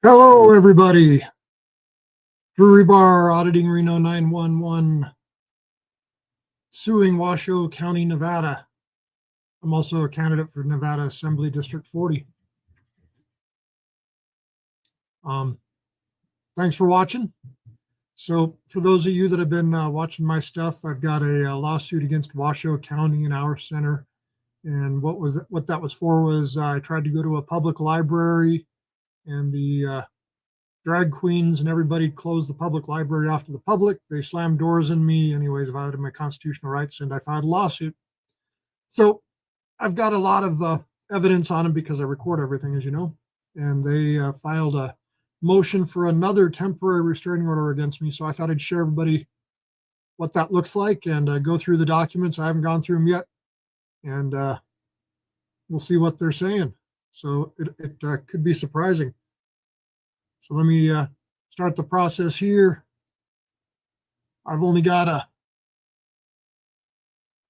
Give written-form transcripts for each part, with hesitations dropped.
Hello, everybody. Drew Rebar, Auditing Reno 911, suing Washoe County, Nevada. I'm also a candidate for Nevada Assembly District 40. Thanks for watching. So for those of you that have been watching my stuff, I've got a lawsuit against Washoe County and our center. And what that was for was I tried to go to a public library, and the drag queens and everybody closed the public library off to the public. They slammed doors in me, anyways, violated my constitutional rights, and I filed a lawsuit. So I've got a lot of evidence on them because I record everything, as you know. And they filed a motion for another temporary restraining order against me. So I thought I'd share everybody what that looks like and go through the documents. I haven't gone through them yet, and we'll see what they're saying. So it could be surprising. So let me start the process here. I've only got a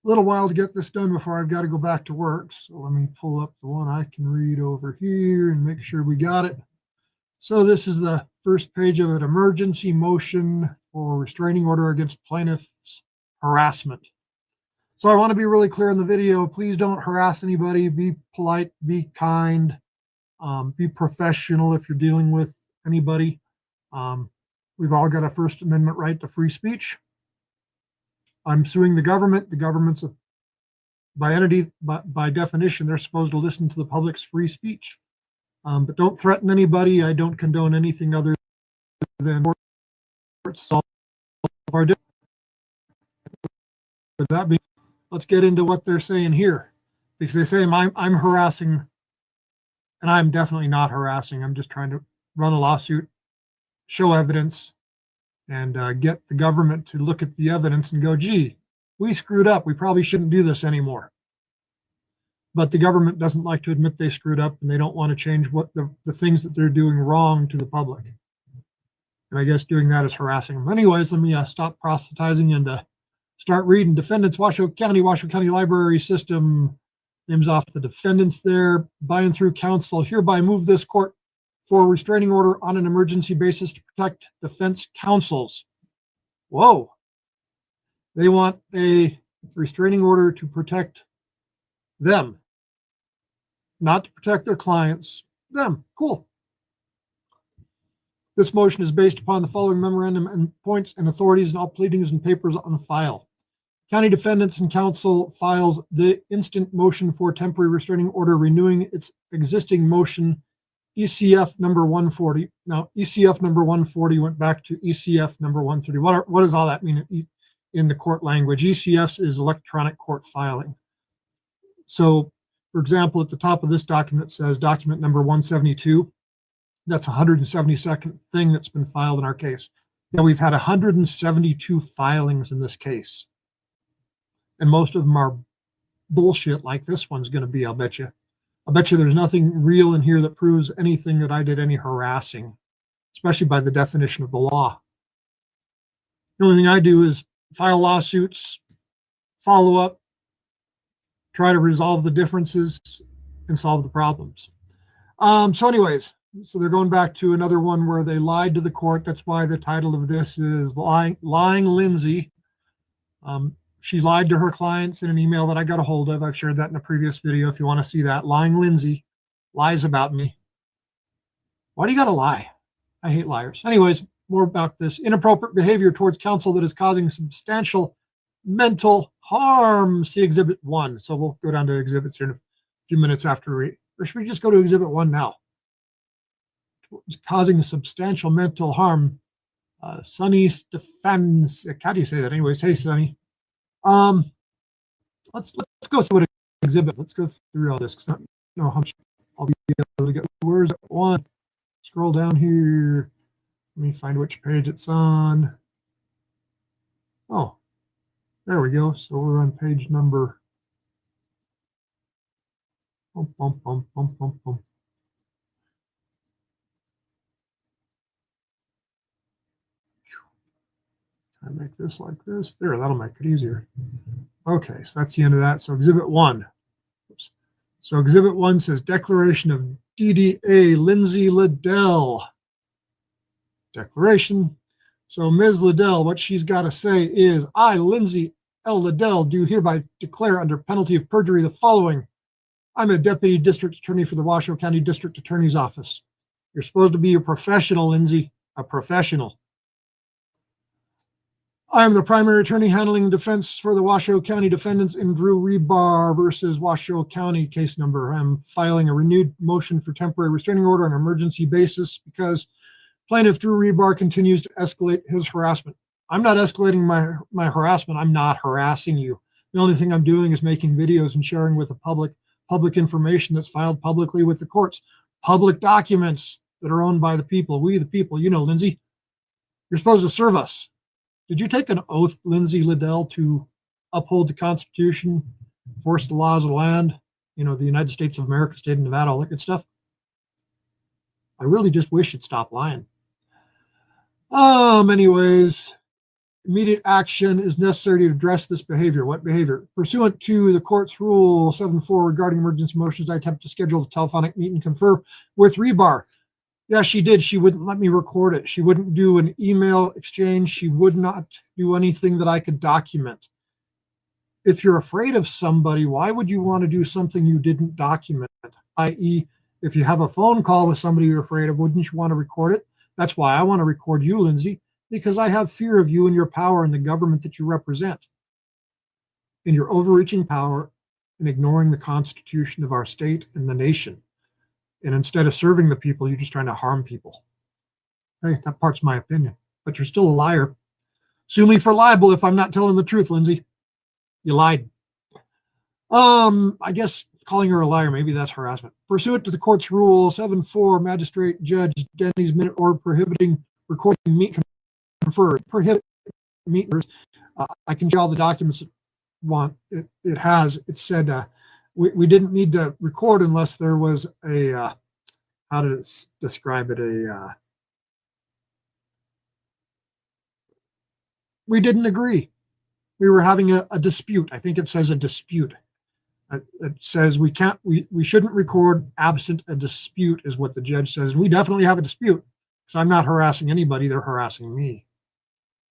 little while to get this done before I've got to go back to work. So let me pull up the one I can read over here and make sure we got it. So this is the first page of an emergency motion for restraining order against plaintiff's harassment. So I want to be really clear in the video. Please don't harass anybody. Be polite, be kind, be professional if you're dealing with anybody. We've all got a First Amendment right to free speech. I'm suing the government. The government's by definition, they're supposed to listen to the public's free speech. But don't threaten anybody. I don't condone anything other than solve our differences. With that being, let's get into what they're saying here, because they say I'm harassing, and I'm definitely not harassing. I'm just trying to run a lawsuit, show evidence, and get the government to look at the evidence and go, gee, we screwed up. We probably shouldn't do this anymore. But the government doesn't like to admit they screwed up, and they don't want to change what the things that they're doing wrong to the public. And I guess doing that is harassing them. Anyways, let me stop proselytizing and start reading. Defendants, Washoe County Library System. Names off the defendants there. By and through counsel, hereby move this court for a restraining order on an emergency basis to protect defense counsels. Whoa. They want a restraining order to protect them, not to protect their clients, them. Cool. This motion is based upon the following memorandum and points and authorities and all pleadings and papers on file. County defendants and counsel files the instant motion for temporary restraining order renewing its existing motion ECF number 140. Now, ECF number 140 went back to ECF number 130. What does all that mean in the court language? ECF is electronic court filing. So, for example, at the top of this document, it says document number 172. That's 172nd thing that's been filed in our case. Now, we've had 172 filings in this case. And most of them are bullshit like this one's going to be, I'll bet you. I'll bet you there's nothing real in here that proves anything that I did any harassing, especially by the definition of the law. The only thing I do is file lawsuits, follow up, try to resolve the differences, and solve the problems. So anyways, so they're going back to another one where they lied to the court. That's why the title of this is Lying Lindsay. She lied to her clients in an email that I got a hold of. I've shared that in a previous video if you want to see that. Lying Lindsay lies about me. Why do you got to lie? I hate liars. Anyways, more about this. Inappropriate behavior towards counsel that is causing substantial mental harm. See Exhibit 1. So we'll go down to exhibits here in a few minutes after or should we just go to Exhibit 1 now? It's causing substantial mental harm. Sonny Stefansik. How do you say that anyways? Hey, Sonny. Let's go through an exhibit. Let's go through all this because I don't know how much I'll be able to get. Where's it? One? Scroll down here. Let me find which page it's on. Oh, there we go. So we're on page number. Can I make this like this? There, that'll make it easier. Okay, so that's the end of that. So Exhibit 1. Oops. So Exhibit 1 says Declaration of DDA Lindsay Liddell. declaration. So Ms. Liddell, what she's got to say is, I, Lindsay L. Liddell, do hereby declare under penalty of perjury the following. I'm a deputy district attorney for the Washoe County District Attorney's Office. You're supposed to be a professional, Lindsay, a professional. I am the primary attorney handling defense for the Washoe County defendants in Drew Rebar versus Washoe County case number. I'm filing a renewed motion for temporary restraining order on an emergency basis because plaintiff Drew Rebar continues to escalate his harassment. I'm not escalating my harassment. I'm not harassing you. The only thing I'm doing is making videos and sharing with the public information that's filed publicly with the courts, public documents that are owned by the people. We, the people, you know, Lindsay, you're supposed to serve us. Did you take an oath, Lindsay Liddell, to uphold the Constitution, enforce the laws of the land, you know, the United States of America, state of Nevada, all that good stuff? I really just wish you'd stop lying. Anyways, immediate action is necessary to address this behavior. What behavior? Pursuant to the court's rule 7-4 regarding emergency motions, I attempt to schedule a telephonic meet and confer with Rebar. Yeah, she did. She wouldn't let me record it. She wouldn't do an email exchange. She would not do anything that I could document. If you're afraid of somebody, why would you want to do something you didn't document? I.e., if you have a phone call with somebody you're afraid of, wouldn't you want to record it? That's why I want to record you, Lindsay, because I have fear of you and your power and the government that you represent, and your overreaching power in ignoring the Constitution of our state and the nation. And instead of serving the people, you're just trying to harm people. Hey, that part's my opinion, but you're still a liar. Sue me for libel if I'm not telling the truth, Lindsay. You lied. I guess calling her a liar, maybe that's harassment. Pursuant to the court's rule 7-4, Magistrate Judge Denny's minute order prohibiting recording meet confer, prohibit meeters. I can show all the documents it has. It said we didn't need to record unless there was a how to describe it, we didn't agree. We were having a dispute. I think it says a dispute. It says we shouldn't record absent a dispute is what the judge says. And we definitely have a dispute because I'm not harassing anybody. They're harassing me.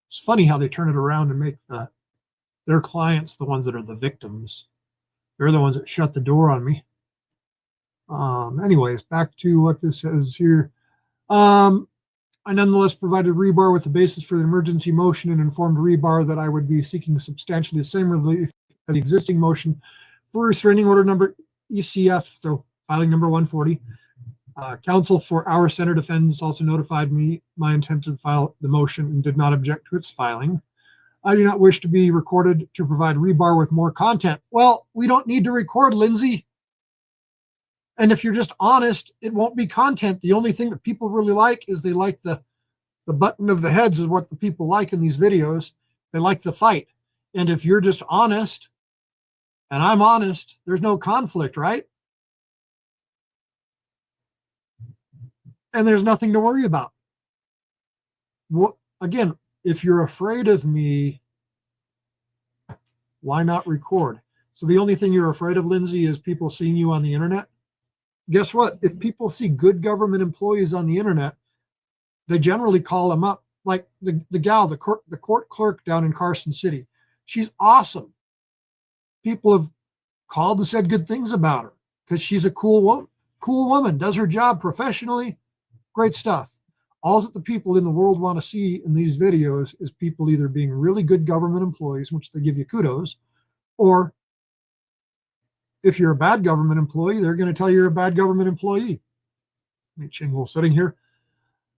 It's funny how they turn it around and make their clients the ones that are the victims. They're the ones that shut the door on me. Anyways, back to what this says here. I nonetheless provided Rebar with the basis for the emergency motion and informed Rebar that I would be seeking substantially the same relief as the existing motion for restraining order number ECF, so filing number 140. Counsel for our center defendants also notified me my intent to file the motion and did not object to its filing. I do not wish to be recorded to provide Rebar with more content. Well, we don't need to record, Lindsay. And if you're just honest, it won't be content. The only thing that people really like is they like the button of the heads is what the people like in these videos. They like the fight. And if you're just honest, and I'm honest, there's no conflict, right? And there's nothing to worry about. Again, if you're afraid of me, why not record? So the only thing you're afraid of, Lindsay, is people seeing you on the internet. Guess what? If people see good government employees on the internet, they generally call them up. Like the gal, the court clerk down in Carson City. She's awesome. People have called and said good things about her because she's a cool woman, does her job professionally. Great stuff. All that the people in the world want to see in these videos is people either being really good government employees, which they give you kudos, or if you're a bad government employee, they're going to tell you you're a bad government employee. Meet Chingle sitting here.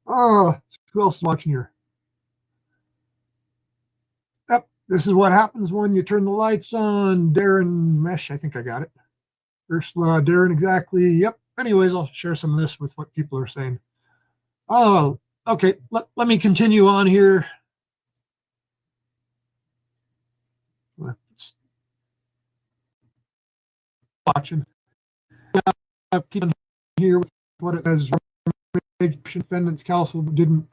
Oh, who else is watching here? Yep, this is what happens when you turn the lights on. Darren Mesh, I think I got it. Ursula, Darren, exactly. Yep. Anyways, I'll share some of this with what people are saying. Oh, okay. Let me continue on here. Watching. Keep on here with what it says. Defendants counsel didn't.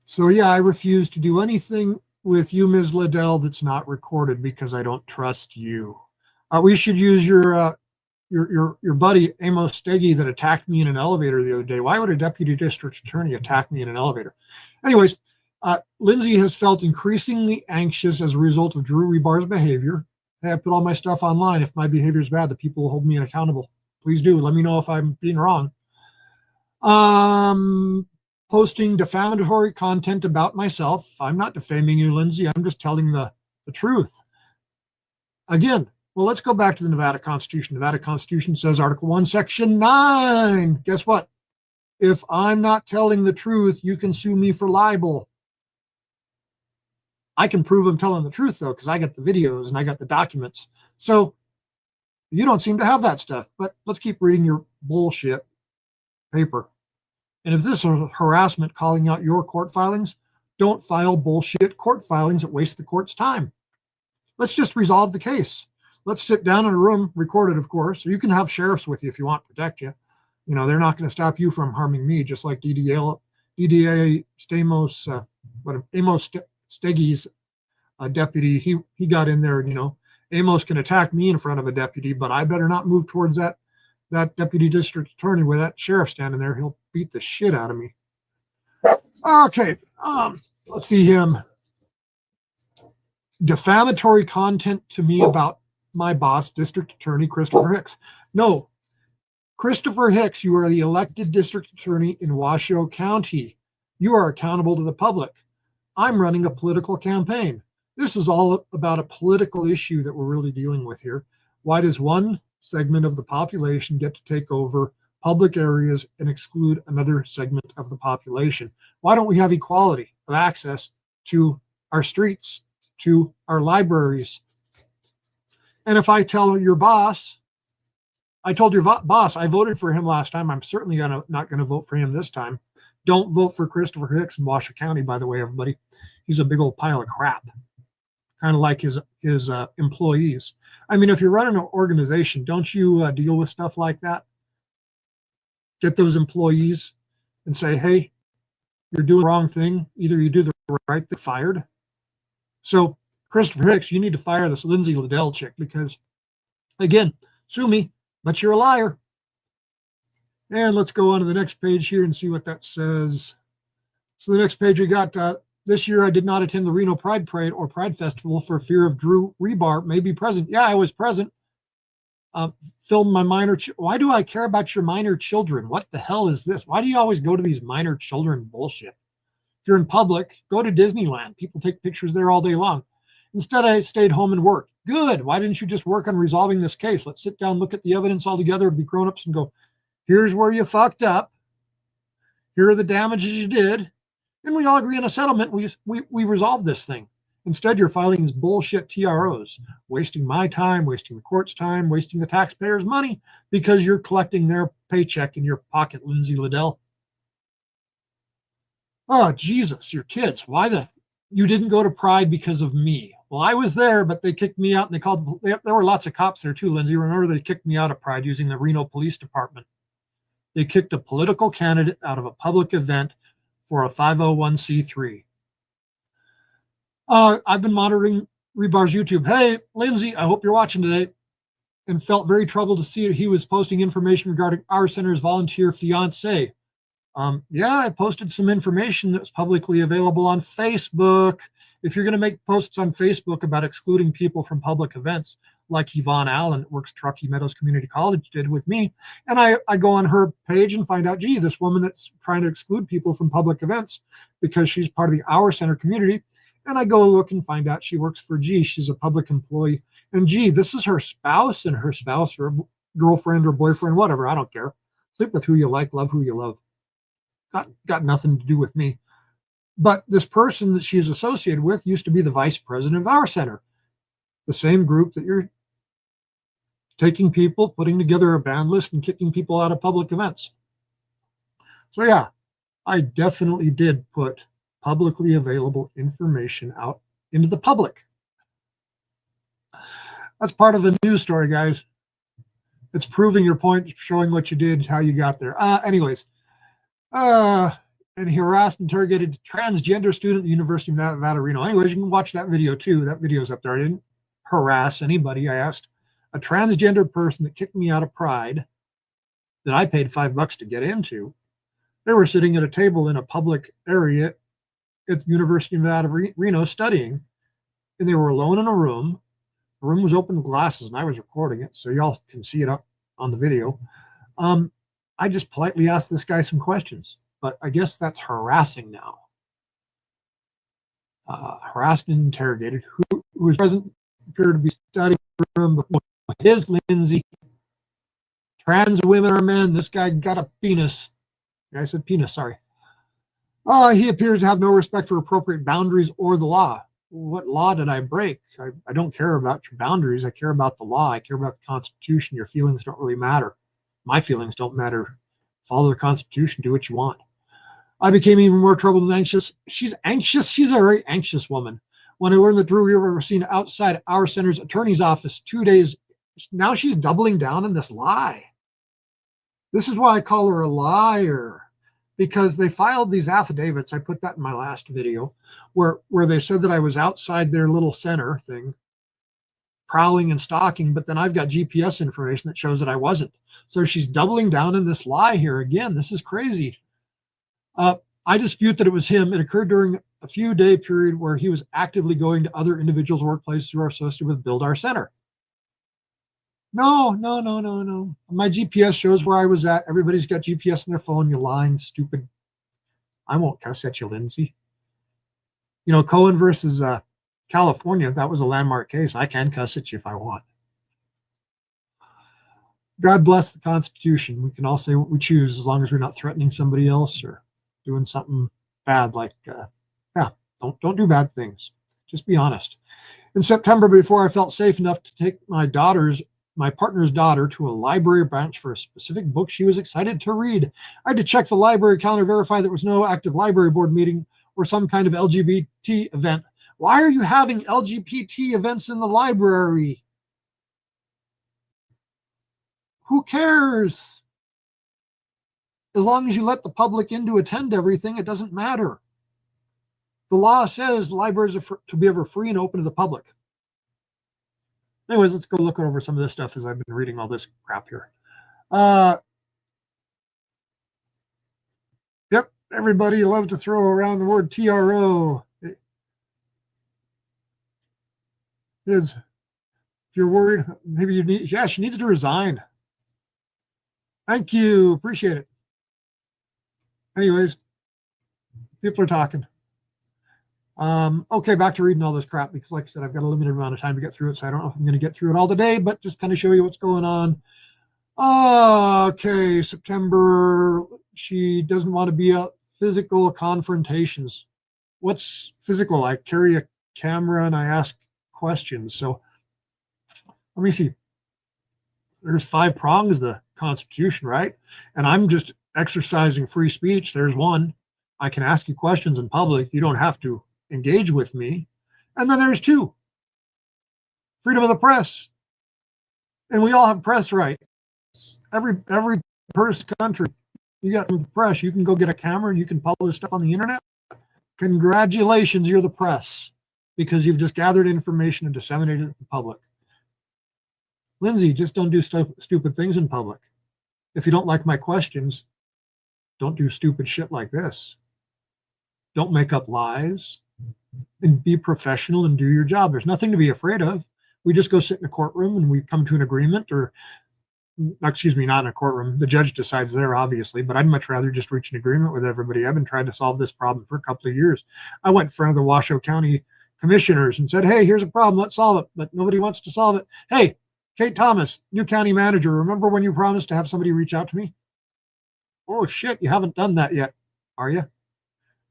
So yeah, I refuse to do anything with you, Ms. Liddell, that's not recorded because I don't trust you. We should use your your buddy Amos Steggy that attacked me in an elevator the other day. Why would a deputy district attorney attack me in an elevator? Anyways, Lindsay has felt increasingly anxious as a result of Drew Rebar's behavior. Hey, I put all my stuff online. If my behavior is bad, the people will hold me accountable. Please do. Let me know if I'm being wrong. Posting defamatory content about myself. I'm not defaming you, Lindsay. I'm just telling the truth. Again, well, let's go back to the Nevada Constitution. Nevada Constitution says Article 1, Section 9. Guess what? If I'm not telling the truth, you can sue me for libel. I can prove I'm telling the truth, though, because I got the videos and I got the documents. So you don't seem to have that stuff. But let's keep reading your bullshit paper. And if this is harassment calling out your court filings, don't file bullshit court filings that waste the court's time. Let's just resolve the case. Let's sit down in a room, recorded, of course. Or you can have sheriffs with you if you want to protect you. You know, they're not going to stop you from harming me, just like DDA Amos Steggy's deputy. He got in there, you know. Amos can attack me in front of a deputy, but I better not move towards that deputy district attorney with that sheriff standing there. He'll beat the shit out of me. Okay, let's see him. Defamatory content to me about my boss, District Attorney Christopher Hicks. No, Christopher Hicks, you are the elected district attorney in Washoe County. You are accountable to the public. I'm running a political campaign. This is all about a political issue that we're really dealing with here. Why does one segment of the population get to take over public areas and exclude another segment of the population? Why don't we have equality of access to our streets, to our libraries? And if I tell your boss, I told your boss I voted for him last time, I'm certainly not going to vote for him this time. Don't vote for Christopher Hicks in Washoe County, by the way, everybody. He's a big old pile of crap, kind of like his employees. I mean, if you're running an organization, don't you deal with stuff like that? Get those employees and say, hey, you're doing the wrong thing. Either you do the right thing, fired. So Christopher Hicks, you need to fire this Lindsay Liddell chick because, again, sue me, but you're a liar. And let's go on to the next page here and see what that says. So the next page we got, this year I did not attend the Reno Pride Parade or Pride Festival for fear of Drew Rebar may be present. Yeah, I was present. Film my minor. Why do I care about your minor children? What the hell is this? Why do you always go to these minor children bullshit? If you're in public, go to Disneyland. People take pictures there all day long. Instead, I stayed home and worked. Good. Why didn't you just work on resolving this case? Let's sit down, look at the evidence all together, be grown-ups and go, here's where you fucked up. Here are the damages you did. And we all agree on a settlement. We resolve this thing. Instead, you're filing these bullshit TROs, wasting my time, wasting the court's time, wasting the taxpayers' money because you're collecting their paycheck in your pocket, Lindsay Liddell. Oh, Jesus, your kids. You didn't go to Pride because of me. Well, I was there, but they kicked me out and there were lots of cops there too, Lindsay. Remember, they kicked me out of Pride using the Reno Police Department. They kicked a political candidate out of a public event for a 501c3. I've been monitoring Rebar's YouTube. Hey, Lindsay, I hope you're watching today. And felt very troubled to see he was posting information regarding our center's volunteer fiance. Yeah, I posted some information that's publicly available on Facebook. If you're going to make posts on Facebook about excluding people from public events, like Yvonne Allen that works Truckee Meadows Community College did with me, and I go on her page and find out, gee, this woman that's trying to exclude people from public events because she's part of the Our Center community, and I go look and find out she works for G. She's a public employee, and gee, this is her spouse, and her spouse or girlfriend or boyfriend, whatever, I don't care. Sleep with who you like, love who you love. Got nothing to do with me. But this person that she's associated with used to be the vice president of Our Center, the same group that you're taking people, putting together a ban list, and kicking people out of public events. So yeah, I definitely did put publicly available information out into the public. That's part of the news story, guys. It's proving your point, showing what you did, how you got there. Anyways, and he harassed and interrogated transgender student at the University of Nevada, Reno. Anyways, you can watch that video too. That video's up there. I didn't harass anybody. I asked a transgender person that kicked me out of Pride that I paid $5 to get into. They were sitting at a table in a public area at the University of Nevada, Reno studying, and they were alone in a room. The room was open with glasses, and I was recording it, so y'all can see it up on the video. I just politely asked this guy some questions, but I guess that's harassing now. Harassed and interrogated. Who was present appeared to be studying the room before his Lindsay. Trans women are men. This guy got a penis. I said penis, sorry. He appears to have no respect for appropriate boundaries or the law. What law did I break? I don't care about your boundaries. I care about the law. I care about the Constitution. Your feelings don't really matter. My feelings don't matter. Follow the Constitution. Do what you want. I became even more troubled and anxious. She's anxious. She's a very anxious woman. When I learned that Drew Weaver was seen outside our center's attorney's office 2 days, now she's doubling down on this lie. This is why I call her a liar, because they filed these affidavits. I put that in my last video where they said that I was outside their little center thing, prowling and stalking, but then I've got GPS information that shows that I wasn't. So she's doubling down in this lie here again. This is crazy. I dispute that it was him. It occurred during a few-day period where he was actively going to other individuals' workplaces who are associated with Build Our Center. No. My GPS shows where I was at. Everybody's got GPS on their phone. You lying, stupid. I won't cuss at you, Lindsay. You know, Cohen versus California, that was a landmark case. I can cuss at you if I want. God bless the Constitution. We can all say what we choose as long as we're not threatening somebody else or doing something bad like, don't do bad things. Just be honest. In September, before I felt safe enough to take my partner's daughter to a library branch for a specific book she was excited to read, I had to check the library calendar, verify there was no active library board meeting or some kind of LGBT event. Why are you having LGBT events in the library? Who cares? As long as you let the public in to attend everything, it doesn't matter. The law says the libraries are to be ever free and open to the public. Anyways, let's go look over some of this stuff as I've been reading all this crap here. Yep, everybody loves to throw around the word TRO. If you're worried, maybe you need, she needs to resign. Thank you, appreciate it. Anyways, people are talking. Okay, back to reading all this crap because, like I said, I've got a limited amount of time to get through it, so I don't know if I'm going to get through it all today, but just kind of show you what's going on. Okay, September, she doesn't want to be at physical confrontations. What's physical? I carry a camera and I ask questions. So let me see. There's 5 prongs of the Constitution, right? And I'm just exercising free speech. There's one. I can ask you questions in public. You don't have to engage with me. And then there's 2. Freedom of the press. And we all have press rights. Every country, you got the press. You can go get a camera and you can publish stuff on the internet. Congratulations, you're the press, because you've just gathered information and disseminated it to the public. Lindsay, just don't do stupid things in public. If you don't like my questions, don't do stupid shit like this. Don't make up lies and be professional and do your job. There's nothing to be afraid of. We just go sit in a courtroom and we come to an agreement, or excuse me, not in a courtroom. The judge decides there, obviously, but I'd much rather just reach an agreement with everybody. I've been trying to solve this problem for a couple of years. I went in front of the Washoe County commissioners and said, hey, here's a problem. Let's solve it. But nobody wants to solve it. Hey, Kate Thomas, new county manager, remember when you promised to have somebody reach out to me? Oh, shit, you haven't done that yet, are you?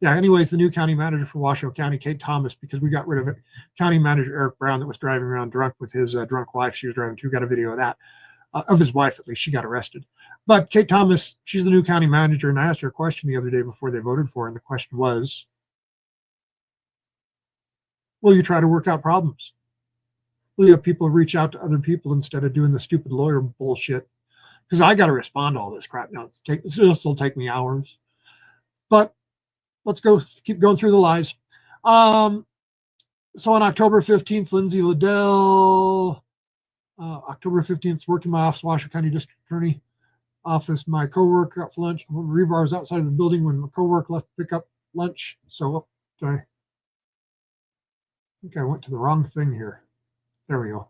Yeah, anyways, the new county manager for Washoe County, Kate Thomas, because we got rid of it. County manager Eric Brown that was driving around drunk with his drunk wife. She was driving too. Got a video of that, of his wife at least. She got arrested. But Kate Thomas, she's the new county manager, and I asked her a question the other day before they voted for her, and the question was, will you try to work out problems? Will you have people reach out to other people instead of doing the stupid lawyer bullshit? Because I got to respond to all this crap now. This will take me hours. But let's keep going through the lies. So on October 15th, Lindsay Liddell October 15th, working my office, Washoe County District Attorney office. My coworker got for lunch. Rebar was outside of the building when my coworker left to pick up lunch. So I think I went to the wrong thing here. There we go.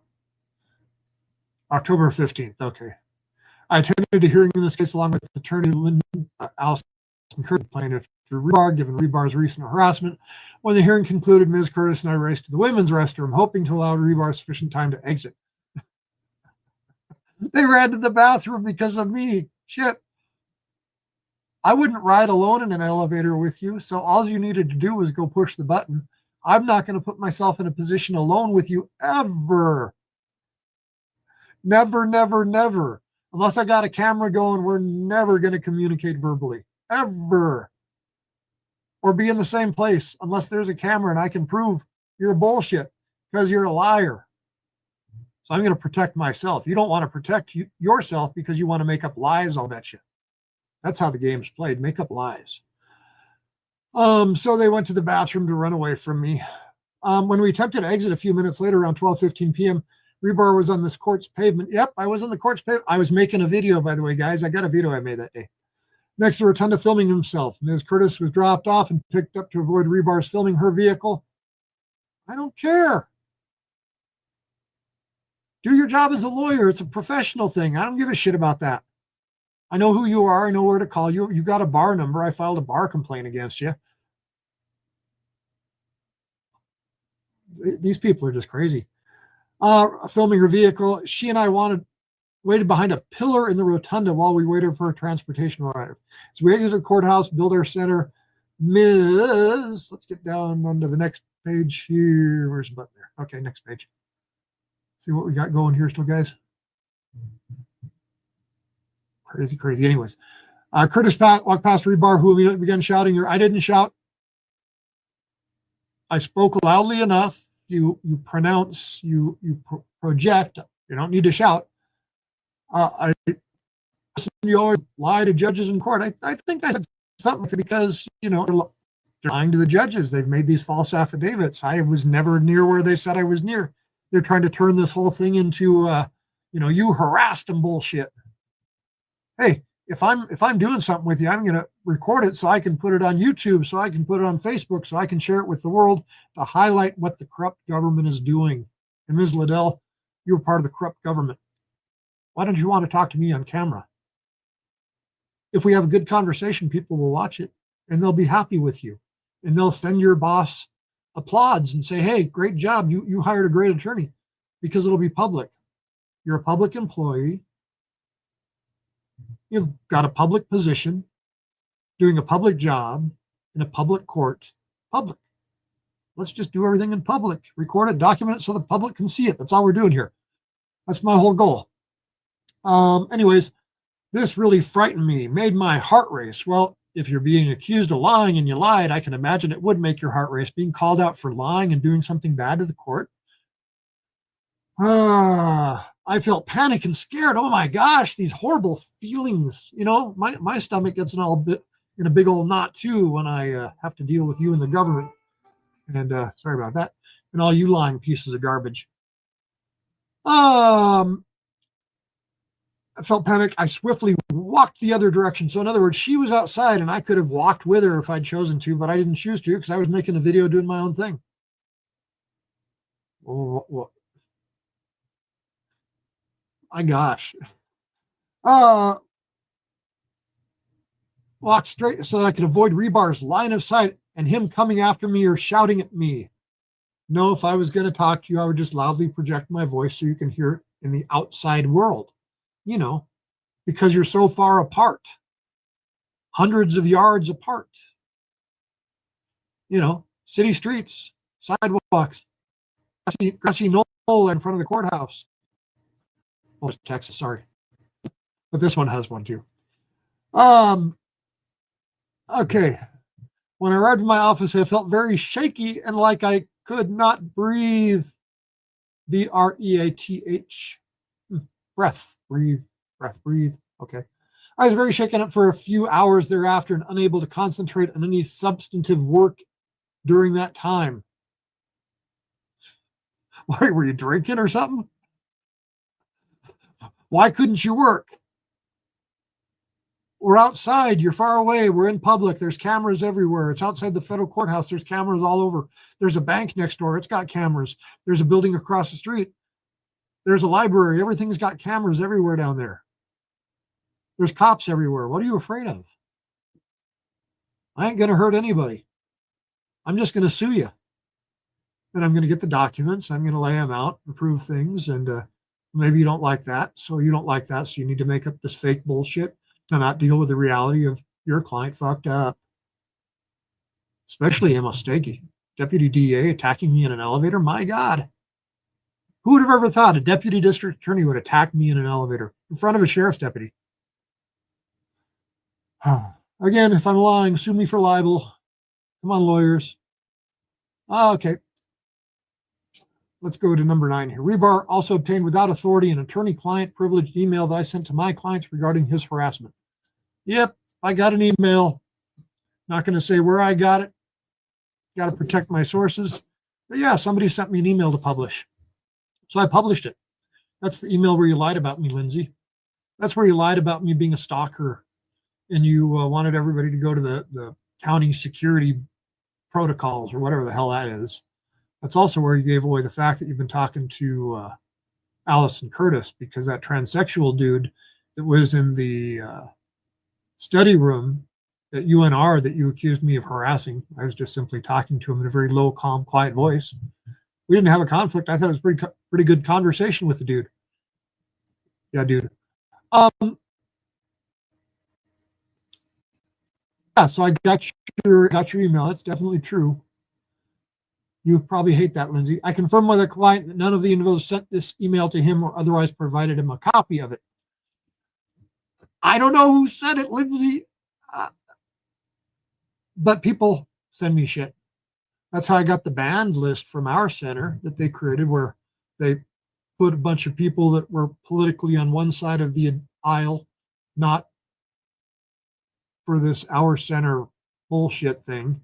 October 15th. Okay. I attended a hearing in this case along with attorney Lyndon Allison Curtis, plaintiff through Rebar, given Rebar's recent harassment. When the hearing concluded, Ms. Curtis and I raced to the women's restroom, hoping to allow Rebar sufficient time to exit. They ran to the bathroom because of me. Shit. I wouldn't ride alone in an elevator with you, so all you needed to do was go push the button. I'm not going to put myself in a position alone with you ever. Never, never, never. Unless I got a camera going, we're never going to communicate verbally. Ever. Or be in the same place unless there's a camera and I can prove you're bullshit because you're a liar. So I'm going to protect myself. You don't want to protect yourself because you want to make up lies, I'll bet you. That's how the game's played. Make up lies. So they went to the bathroom to run away from me. When we attempted to exit a few minutes later around 12:15 p.m., Rebar was on this court's pavement. Yep, I was on the court's pavement. I was making a video, by the way, guys. I got a video I made that day. Next to a rotunda filming himself. Ms. Curtis was dropped off and picked up to avoid Rebar's filming her vehicle. I don't care. Do your job as a lawyer. It's a professional thing. I don't give a shit about that. I know who you are. I know where to call you. You got a bar number. I filed a bar complaint against you. These people are just crazy. Filming her vehicle. She and I waited behind a pillar in the rotunda while we waited for a transportation arrive. So we exited the courthouse, Builder Center. Ms. Let's get down onto the next page here. Where's the button there? Okay, next page. See what we got going here still, guys. Crazy, crazy. Anyways, Curtis walked past Rebar, who immediately began shouting her. I didn't shout. I spoke loudly enough. You pronounce, you project. You don't need to shout. You always lie to judges in court. I think I said something because, they're lying to the judges. They've made these false affidavits. I was never near where they said I was near. They're trying to turn this whole thing into, you harassed them bullshit. Hey, if I'm doing something with you, I'm going to record it so I can put it on YouTube, so I can put it on Facebook, so I can share it with the world to highlight what the corrupt government is doing. And Ms. Liddell, you're part of the corrupt government. Why don't you want to talk to me on camera? If we have a good conversation, people will watch it and they'll be happy with you. And they'll send your boss applause and say, hey, great job. You hired a great attorney, because it'll be public. You're a public employee. You've got a public position, doing a public job in a public court. Public. Let's just do everything in public. Record it, document it so the public can see it. That's all we're doing here. That's my whole goal. Anyways, this really frightened me, made my heart race. Well, if you're being accused of lying and you lied, I can imagine it would make your heart race. Being called out for lying and doing something bad to the court. I felt panic and scared. Oh my gosh, these horrible feelings. My stomach gets in a big old knot too when I have to deal with you and the government. And sorry about that. And all you lying pieces of garbage. I felt panic. I swiftly walked the other direction. So in other words, she was outside and I could have walked with her if I'd chosen to, but I didn't choose to because I was making a video doing my own thing. Oh, my gosh. Walked straight so that I could avoid Rebar's line of sight and him coming after me or shouting at me. No, if I was going to talk to you, I would just loudly project my voice so you can hear it in the outside world. Because you're so far apart, hundreds of yards apart. City streets, sidewalks, grassy knoll in front of the courthouse. Oh, it's Texas, sorry. But this one has one too. Okay. When I arrived in my office, I felt very shaky and like I could not breathe. B-R-E-A-T-H. Breath, breathe. Breath, breathe. Okay. I was very shaken up for a few hours thereafter and unable to concentrate on any substantive work during that time. Why, were you drinking or something? Why couldn't you work? We're outside. You're far away. We're in public. There's cameras everywhere. It's outside the federal courthouse. There's cameras all over. There's a bank next door. It's got cameras. There's a building across the street. There's a library. Everything's got cameras everywhere down there. There's cops everywhere. What are you afraid of? I ain't going to hurt anybody. I'm just going to sue you. And I'm going to get the documents. I'm going to lay them out and prove things. And maybe you don't like that. So you don't like that. So you need to make up this fake bullshit to not deal with the reality of your client fucked up. Especially Emma Stakey, deputy DA, attacking me in an elevator. My God. Who would have ever thought a deputy district attorney would attack me in an elevator in front of a sheriff's deputy? Again, if I'm lying, sue me for libel. Come on, lawyers. Okay. Let's go to number 9 here. Rebar also obtained without authority an attorney-client privileged email that I sent to my clients regarding his harassment. Yep, I got an email. Not going to say where I got it. Got to protect my sources. But yeah, somebody sent me an email to publish. So I published it. That's the email where you lied about me, Lindsay. That's where you lied about me being a stalker and you wanted everybody to go to the county security protocols or whatever the hell that is. That's also where you gave away the fact that you've been talking to Allison Curtis, because that transsexual dude that was in the study room at UNR that you accused me of harassing, I was just simply talking to him in a very low, calm, quiet voice. We didn't have a conflict. I thought it was pretty good conversation with the dude. Yeah, dude. Yeah, so I got your email. It's definitely true. You probably hate that, Lindsay. I confirm with the client that none of the individuals sent this email to him or otherwise provided him a copy of it. I don't know who sent it, Lindsay. But people send me shit. That's how I got the banned list from our center that they created, where they put a bunch of people that were politically on one side of the aisle, not for this our center bullshit thing,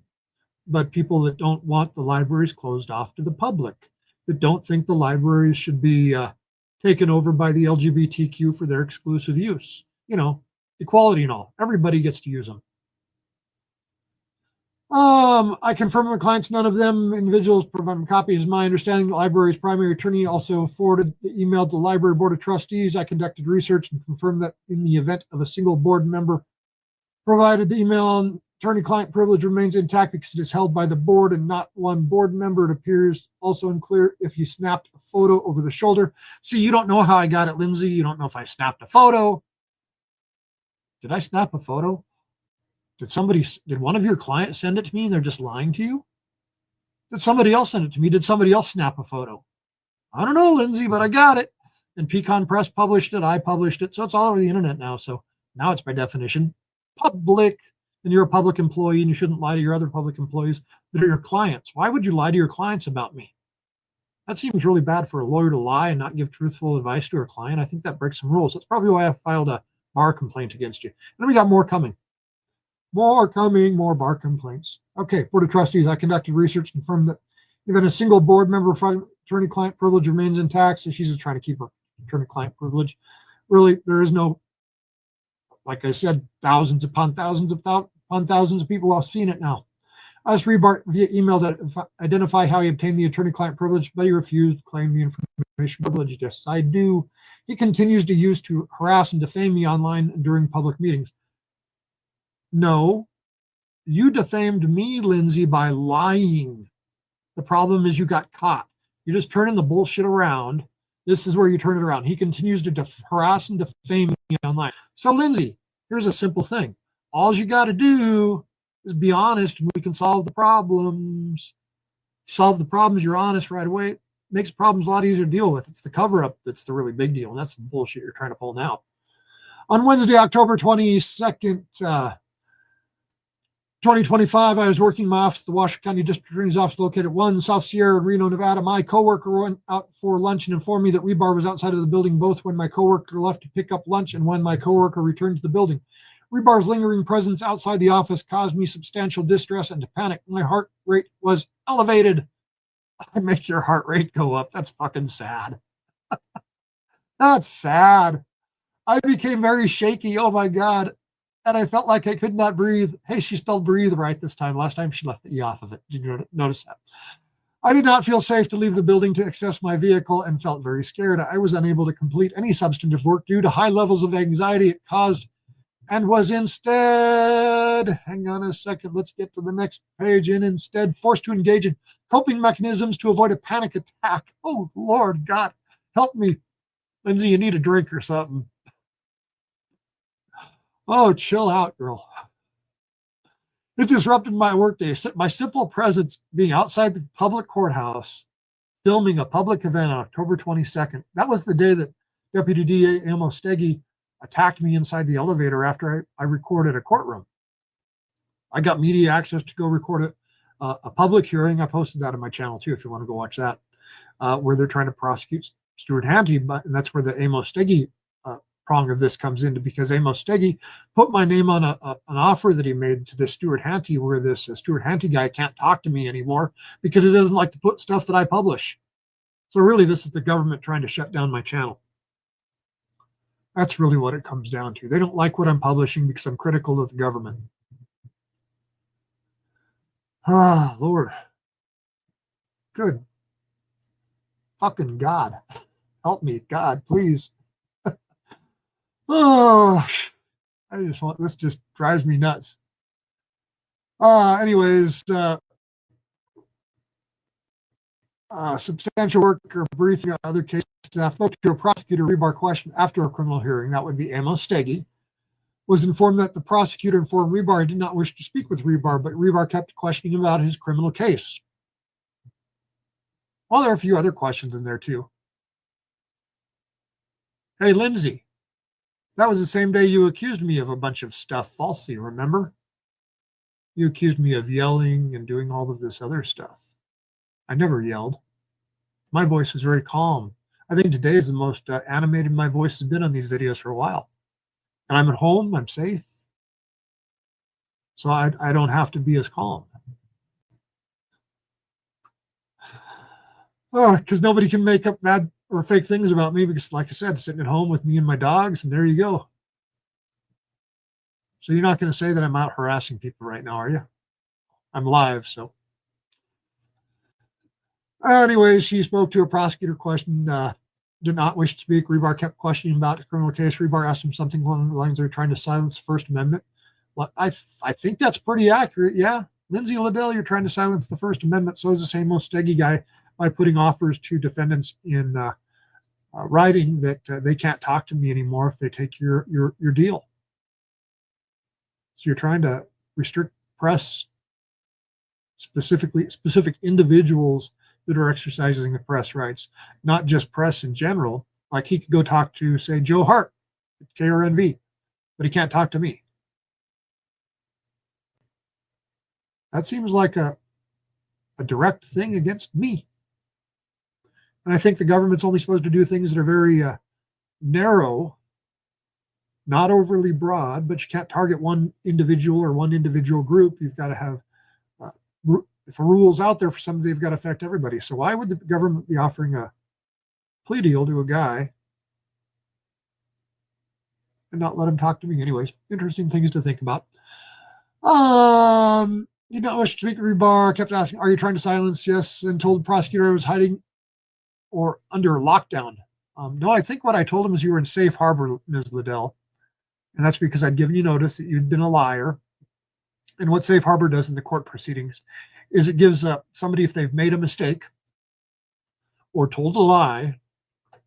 but people that don't want the libraries closed off to the public, that don't think the libraries should be taken over by the LGBTQ for their exclusive use. You know, equality and all. Everybody gets to use them. I confirm with clients, none of them individuals provide copies. My understanding, the library's primary attorney also forwarded the email to the library board of trustees. I conducted research and confirmed that in the event of a single board member provided the email on attorney-client privilege remains intact because it is held by the board and not one board member. It appears also unclear if you snapped a photo over the shoulder. See, you don't know how I got it, Lindsay. You don't know if I snapped a photo. Did I snap a photo? Did one of your clients send it to me and they're just lying to you? Did somebody else send it to me? Did somebody else snap a photo? I don't know, Lindsay, but I got it. And Pecan Press published it. I published it. So it's all over the internet now. So now it's by definition public, and you're a public employee and you shouldn't lie to your other public employees that are your clients. Why would you lie to your clients about me? That seems really bad for a lawyer to lie and not give truthful advice to her client. I think that breaks some rules. That's probably why I filed a bar complaint against you. And we got more coming. More bar complaints. Okay, Board of Trustees, I conducted research and confirmed that even a single board member attorney-client privilege remains intact. So she's just trying to keep her attorney-client privilege. Really, there is no, like I said, thousands upon thousands of people have seen it now. I asked Rebar via email to identify how he obtained the attorney-client privilege, but he refused to claim the information privilege. Yes, I do. He continues to use to harass and defame me online and during public meetings. No, you defamed me, Lindsay, by lying. The problem is you got caught. You're just turning the bullshit around. This is where you turn it around. He continues to harass and defame me online. So, Lindsay, here's a simple thing. All you got to do is be honest and we can solve the problems. Solve the problems, you're honest right away. It makes problems a lot easier to deal with. It's the cover-up that's the really big deal, and that's the bullshit you're trying to pull now. On Wednesday, October 22nd, 2025, I was working in my office at the Washoe County District Attorney's Office located at 1 South Sierra in Reno, Nevada. My coworker went out for lunch and informed me that Rebar was outside of the building both when my coworker left to pick up lunch and when my coworker returned to the building. Rebar's lingering presence outside the office caused me substantial distress and to panic. My heart rate was elevated. I make your heart rate go up. That's fucking sad. That's sad. I became very shaky. Oh my God. And I felt like I could not breathe. Hey, she spelled breathe right this time. Last time she left the E off of it. Did you notice that? I did not feel safe to leave the building to access my vehicle and felt very scared. I was unable to complete any substantive work due to high levels of anxiety it caused and was instead, hang on a second, let's get to the next page, and instead forced to engage in coping mechanisms to avoid a panic attack. Oh, Lord God, help me. Lindsay, you need a drink or something. Oh, chill out, girl. It disrupted my workday. My simple presence being outside the public courthouse, filming a public event on October 22nd. That was the day that Deputy DA Amos Steggy attacked me inside the elevator after I recorded a courtroom. I got media access to go record a public hearing. I posted that on my channel too, if you want to go watch that, where they're trying to prosecute Stuart Hanty, and that's where the Amos Steggy prong of this comes into, because Amos Steggy put my name on an offer that he made to this Stuart Hanty, where this Stuart Hanty guy can't talk to me anymore because he doesn't like to put stuff that I publish. So really, this is the government trying to shut down my channel. That's really what it comes down to. They don't like what I'm publishing because I'm critical of the government. Ah, Lord. Good fucking God. Help me, God, please. Oh, I just want, this just drives me nuts. Anyways, substantial work or briefing on other cases. I spoke to a prosecutor rebar question after a criminal hearing. That would be Amos Steggy. Was informed that the prosecutor informed Rebar did not wish to speak with Rebar, but Rebar kept questioning about his criminal case. Well, there are a few other questions in there too. Hey, Lindsay, that was the same day you accused me of a bunch of stuff falsely, remember? You accused me of yelling and doing all of this other stuff. I never yelled. My voice was very calm. I think today is the most animated my voice has been on these videos for a while. And I'm at home, I'm safe. So I don't have to be as calm. Because nobody can make up bad or fake things about me because, like I said, sitting at home with me and my dogs, and there you go. So you're not going to say that I'm out harassing people right now, are you? I'm live, so. Anyways, she spoke to a prosecutor question, did not wish to speak. Rebar kept questioning about the criminal case. Rebar asked him something along the lines they're trying to silence the First Amendment. Well, I think that's pretty accurate, yeah. Lindsay Liddell, you're trying to silence the First Amendment. So is the same old Steggy guy by putting offers to defendants in writing that they can't talk to me anymore if they take your deal. So you're trying to restrict press, specific individuals that are exercising the press rights, not just press in general. Like he could go talk to, say, Joe Hart at KRNV, but he can't talk to me. That seems like a direct thing against me. And I think the government's only supposed to do things that are very narrow, not overly broad, but you can't target one individual or one individual group. You've got to have, if a rule's out there for something, they've got to affect everybody. So why would the government be offering a plea deal to a guy and not let him talk to me? Anyways, interesting things to think about. Did not wish to speak to Rebar, kept asking, are you trying to silence? Yes, and told the prosecutor I was hiding or under lockdown. No, I think what I told him is you were in safe harbor, Ms. Liddell. And that's because I'd given you notice that you'd been a liar. And what safe harbor does in the court proceedings is it gives somebody, if they've made a mistake or told a lie,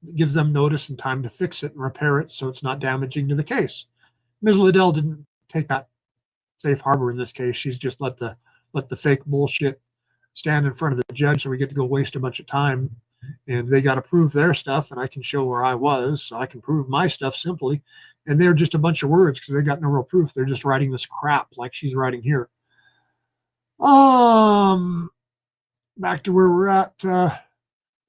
it gives them notice and time to fix it and repair it so it's not damaging to the case. Ms. Liddell didn't take that safe harbor in this case. She's just let the fake bullshit stand in front of the judge, so we get to go waste a bunch of time. And they got to prove their stuff, and I can show where I was, so I can prove my stuff simply. And they're just a bunch of words because they got no real proof. They're just writing this crap like she's writing here. Back to where we're at.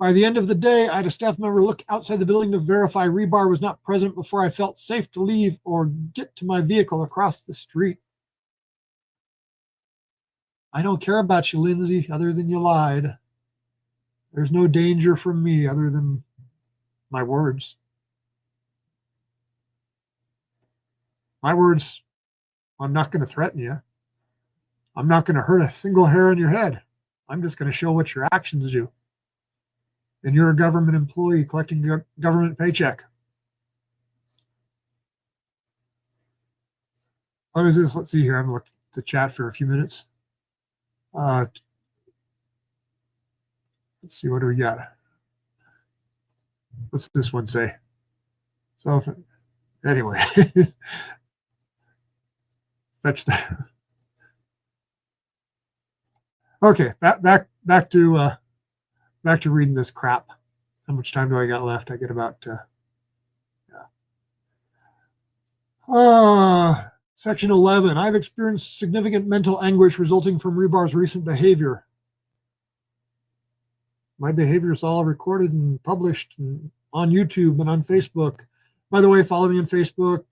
By the end of the day, I had a staff member look outside the building to verify Rebar was not present before I felt safe to leave or get to my vehicle across the street. I don't care about you, Lindsay, other than you lied. There's no danger from me other than my words. My words, I'm not going to threaten you. I'm not going to hurt a single hair on your head. I'm just going to show what your actions do. And you're a government employee collecting a government paycheck. What is this? Let's see here. I'm looking at the chat for a few minutes. Let's see, what do we got? What's this one say? So, anyway, fetch that. Okay, back to reading this crap. How much time do I got left? I get about Section 11. I've experienced significant mental anguish resulting from Rebar's recent behavior. My behavior is all recorded and published on YouTube and on Facebook. By the way, follow me on Facebook,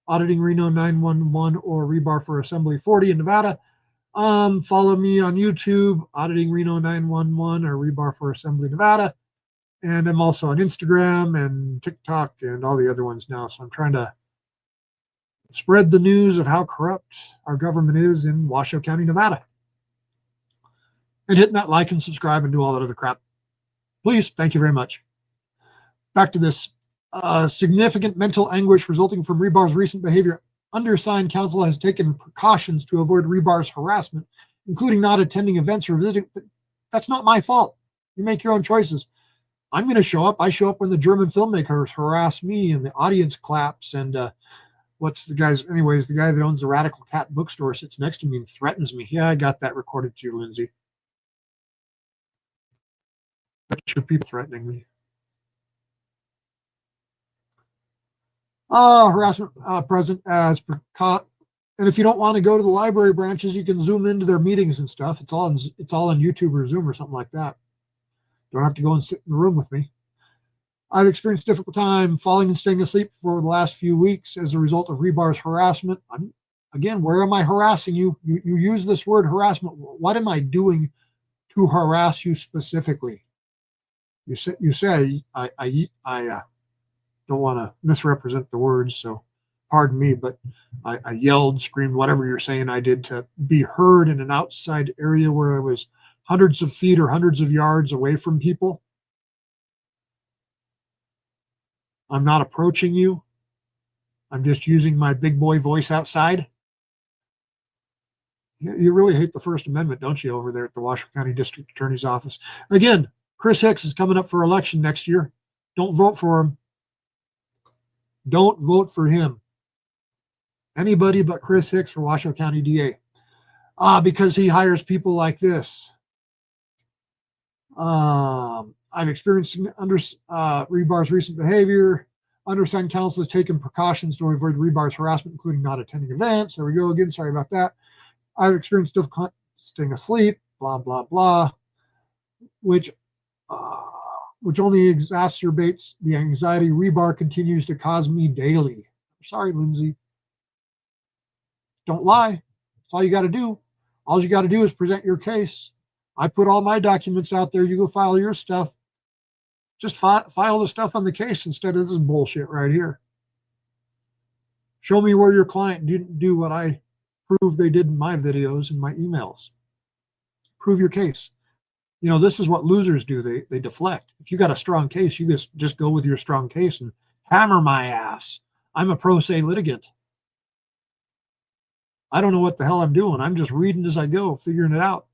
Auditing Reno 911 or Rebar for Assembly 40 in Nevada. Follow me on YouTube, Auditing Reno 911 or Rebar for Assembly Nevada. And I'm also on Instagram and TikTok and all the other ones now. So I'm trying to spread the news of how corrupt our government is in Washoe County, Nevada. And hitting that like and subscribe and do all that other crap. Please, thank you very much. Back to this. Significant mental anguish resulting from Rebar's recent behavior. Undersigned counsel has taken precautions to avoid Rebar's harassment, including not attending events or visiting. That's not my fault. You make your own choices. I'm going to show up. I show up when the German filmmakers harass me and the audience claps. And what's the guy's, anyways, the guy that owns the Radical Cat bookstore sits next to me and threatens me. Yeah, I got that recorded too, Lindsay. That's your people threatening me. Harassment present as per caught. And if you don't want to go to the library branches, you can zoom into their meetings and stuff. It's all on YouTube or Zoom or something like that. Don't have to go and sit in the room with me. I've experienced a difficult time falling and staying asleep for the last few weeks as a result of Rebar's harassment. Again, where am I harassing you? You use this word harassment. What am I doing to harass you specifically? You say I don't want to misrepresent the words, so pardon me, but I yelled, screamed, whatever you're saying I did to be heard in an outside area where I was hundreds of feet or hundreds of yards away from people. I'm not approaching you. I'm just using my big boy voice outside. You really hate the First Amendment, don't you, over there at the Washoe County District Attorney's Office? Again, Chris Hicks is coming up for election next year. Don't vote for him. Don't vote for him. Anybody but Chris Hicks for Washoe County DA. Because he hires people like this. I've experienced under Rebar's recent behavior. Undersigned counsel has taken precautions to avoid Rebar's harassment, including not attending events. There we go again. Sorry about that. I've experienced difficulty staying asleep. Blah blah blah. Which only exacerbates the anxiety Rebar continues to cause me daily. I'm sorry, Lindsay. Don't lie. That's all you got to do. All you got to do is present your case. I put all my documents out there. You go file your stuff. Just file the stuff on the case instead of this bullshit right here. Show me where your client didn't do what I prove they did in my videos and my emails. Prove your case. You know, this is what losers do. They deflect. If you got a strong case, you just go with your strong case and hammer my ass. I'm a pro se litigant. I don't know what the hell I'm doing. I'm just reading as I go, figuring it out.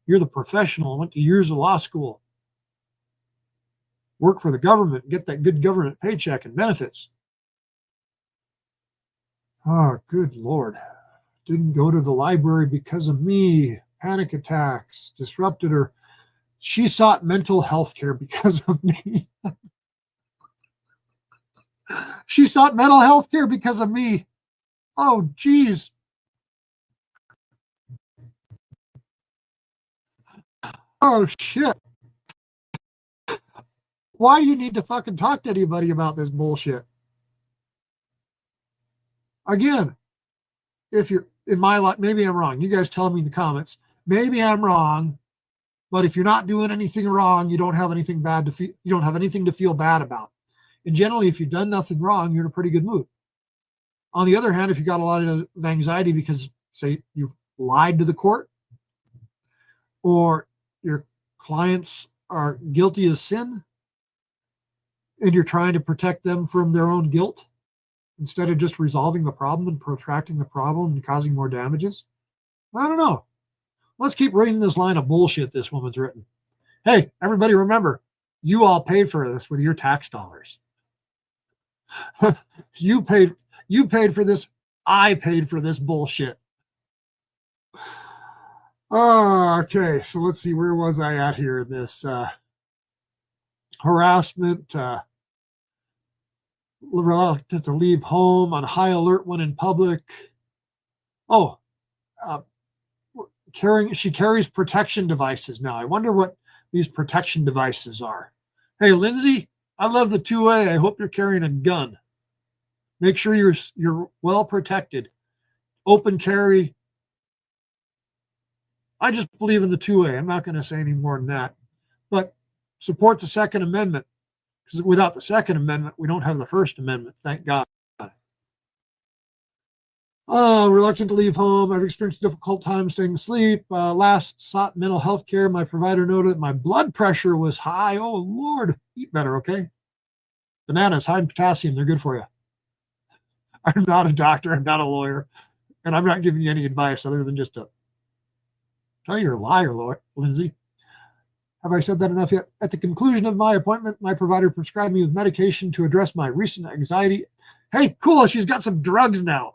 You're the professional, went to years of law school. Work for the government, get that good government paycheck and benefits. Oh, good Lord. Didn't go to the library because of me. Panic attacks, disrupted her. She sought mental health care because of me. She sought mental health care because of me. Oh, geez. Oh, shit. Why do you need to fucking talk to anybody about this bullshit? Again, if you're in my life, maybe I'm wrong. You guys tell me in the comments. Maybe I'm wrong, but if you're not doing anything wrong, you don't have anything bad to feel. You don't have anything to feel bad about. And generally, if you've done nothing wrong, you're in a pretty good mood. On the other hand, if you got a lot of anxiety because, say, you've lied to the court or your clients are guilty of sin and you're trying to protect them from their own guilt instead of just resolving the problem and protracting the problem and causing more damages, I don't know. Let's keep reading this line of bullshit this woman's written. Hey, everybody, remember, you all paid for this with your tax dollars. You paid for this. I paid for this bullshit. Okay, so let's see, where was I at here? This harassment, reluctant to leave home, on high alert when in public. Oh, she carries protection devices now. I wonder what these protection devices are. Hey, Lindsay, I love the 2A. I hope you're carrying a gun. Make sure you're well protected. Open carry. I just believe in the 2A. I'm not going to say any more than that. But support the Second Amendment, because without the Second Amendment, we don't have the First Amendment. Thank God. Reluctant to leave home. I've experienced a difficult time staying asleep. Last sought mental health care. My provider noted that my blood pressure was high. Oh, Lord. Eat better, okay? Bananas, high in potassium. They're good for you. I'm not a doctor. I'm not a lawyer. And I'm not giving you any advice other than just to tell you you're a liar, Lindsay. Have I said that enough yet? At the conclusion of my appointment, my provider prescribed me with medication to address my recent anxiety. Hey, cool. She's got some drugs now.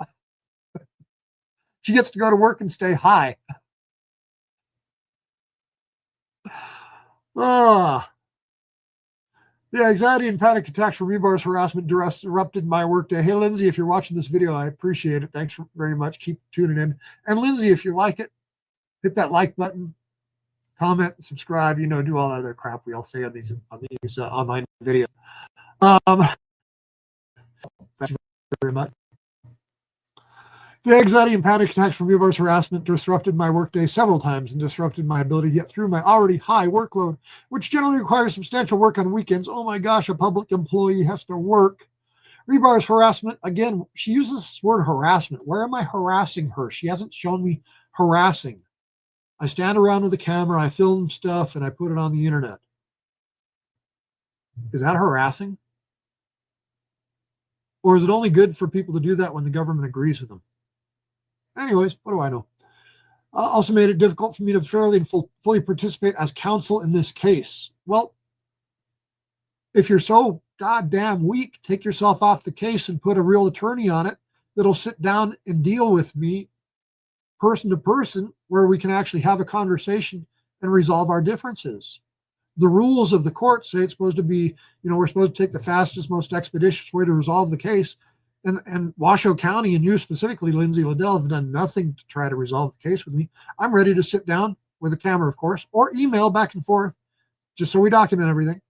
She gets to go to work and stay high. The anxiety and panic attacks from rebar's harassment disrupted my workday. Hey, Lindsay, if you're watching this video, I appreciate it. Thanks very much. Keep tuning in. And Lindsay, if you like it, hit that like button, comment, subscribe, do all that other crap we all say on these online videos. Thank you very much. The anxiety and panic attacks from rebar's harassment disrupted my workday several times and disrupted my ability to get through my already high workload, which generally requires substantial work on weekends. Oh my gosh, a public employee has to work. Rebar's harassment, again, she uses this word harassment. Where am I harassing her? She hasn't shown me harassing. I stand around with a camera, I film stuff, and I put it on the internet. Is that harassing? Or is it only good for people to do that when the government agrees with them? Anyways, what do I know? Also made it difficult for me to fairly and fully participate as counsel in this case. Well, if you're so goddamn weak, take yourself off the case and put a real attorney on it that'll sit down and deal with me person to person, where we can actually have a conversation and resolve our differences. The rules of the court say it's supposed to be, we're supposed to take the fastest, most expeditious way to resolve the case. And Washoe County, and you specifically, Lindsay Liddell, have done nothing to try to resolve the case with me. I'm ready to sit down with a camera, of course, or email back and forth, just so we document everything.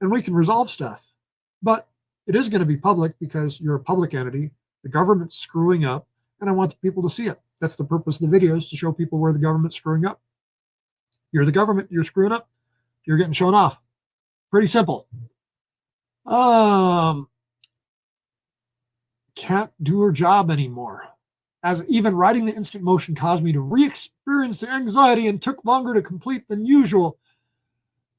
And we can resolve stuff. But it is going to be public because you're a public entity. The government's screwing up, and I want the people to see it. That's the purpose of the videos, to show people where the government's screwing up. You're the government, you're screwing up, you're getting shown off. Pretty simple. Can't do her job anymore. As even writing the instant motion caused me to re-experience the anxiety and took longer to complete than usual.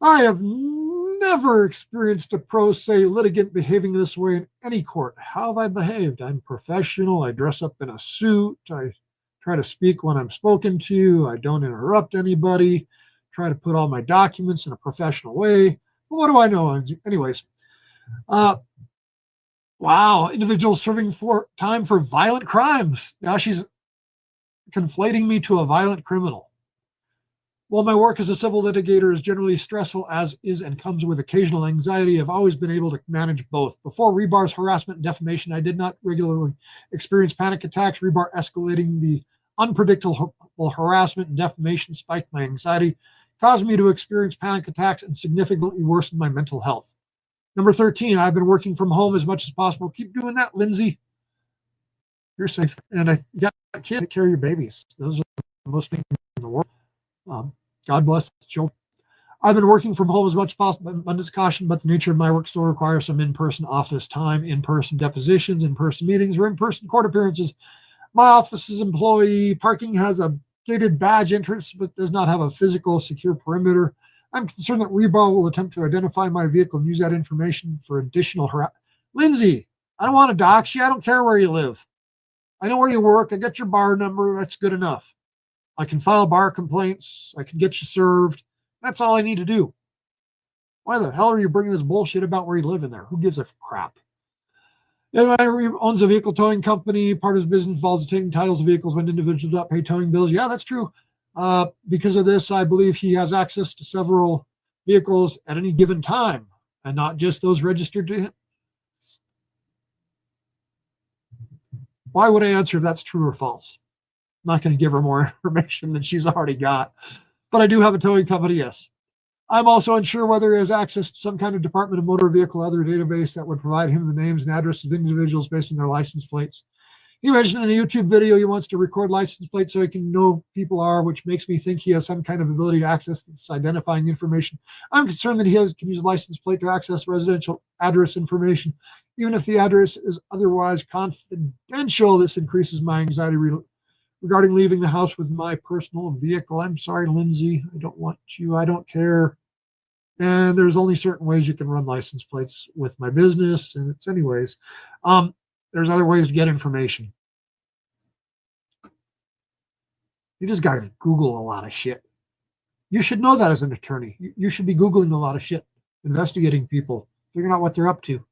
I have never experienced a pro se litigant behaving this way in any court. How have I behaved? I'm professional. I dress up in a suit. I try to speak when I'm spoken to. I don't interrupt anybody. Try to put all my documents in a professional way. But what do I know? Anyways, wow, individual serving for time for violent crimes. Now she's conflating me to a violent criminal. While my work as a civil litigator is generally stressful as is and comes with occasional anxiety, I've always been able to manage both. Before rebar's harassment and defamation, I did not regularly experience panic attacks. Rebar escalating the unpredictable harassment and defamation spiked my anxiety, caused me to experience panic attacks, and significantly worsened my mental health. Number 13, I've been working from home as much as possible. Keep doing that, Lindsay. You're safe. And you got kids, take care of your babies. Those are the most things in the world. God bless the children. I've been working from home as much as possible, abundance caution, but the nature of my work still requires some in-person office time, in-person depositions, in-person meetings, or in-person court appearances. My office's employee parking has a gated badge entrance, but does not have a physical secure perimeter. I'm concerned that Rebar will attempt to identify my vehicle and use that information for additional harassment. Lindsay, I don't want to dox you. I don't care where you live. I know where you work. I got your bar number. That's good enough. I can file bar complaints. I can get you served. That's all I need to do. Why the hell are you bringing this bullshit about where you live in there? Who gives a crap? If I owns a vehicle towing company, part of his business involves obtaining titles of vehicles when individuals do not pay towing bills. Yeah, that's true. Because of this, I believe he has access to several vehicles at any given time, and not just those registered to him. Why would I answer if that's true or false? I'm not going to give her more information than she's already got. But I do have a towing company, yes. I'm also unsure whether he has access to some kind of Department of Motor Vehicle or other database that would provide him the names and addresses of individuals based on their license plates. He mentioned in a YouTube video he wants to record license plates so he can know who people are, which makes me think he has some kind of ability to access this identifying information. I'm concerned that he can use a license plate to access residential address information. Even if the address is otherwise confidential, this increases my anxiety regarding leaving the house with my personal vehicle. I'm sorry, Lindsay. I don't want you. I don't care. And there's only certain ways you can run license plates with my business. And it's anyways, there's other ways to get information. You just got to Google a lot of shit. You should know that as an attorney. You should be Googling a lot of shit, investigating people, figuring out what they're up to.